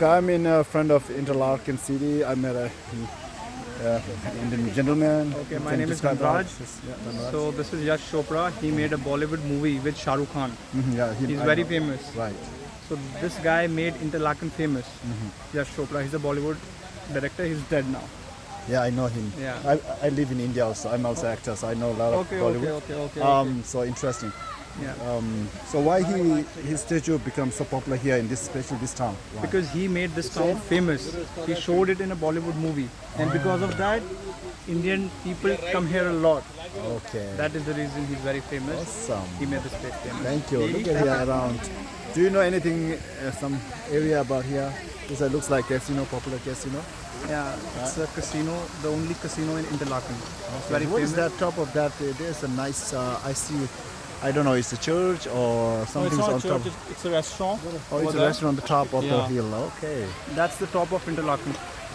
I'm in front of Interlaken city. I met a Indian gentleman. Okay, You my can name is describe Dhanraj. Dhanraj. So this is Yash Chopra. He made a Bollywood movie with Shah Rukh Khan. Yeah, He's I very know. famous. Right. So this guy made Interlaken famous. Yash Chopra. He's a Bollywood director. He's dead now. Yeah, I know him. Yeah. I live in India also. I'm also actor, so I know a lot of Okay, Bollywood. okay. So interesting. Yeah. So why his statue becomes so popular here in this, especially this town? Why? Because he made this town famous. He showed it in a Bollywood movie, and because of that, Indian people come here a lot. Okay. That is the reason he's very famous. Awesome. He made this place famous. Thank you. Look at here around. Do you know anything, some area about here? This looks like casino, popular casino. Yeah, it's a casino, the only casino in Interlaken. It's very What famous. is that top of that? There's a nice, I see, I don't know, it's a church or No, something it's not on a church, top. it's a restaurant. Oh, it's over a there. restaurant on the top of the Yeah. hill. Okay. That's the top of Interlaken.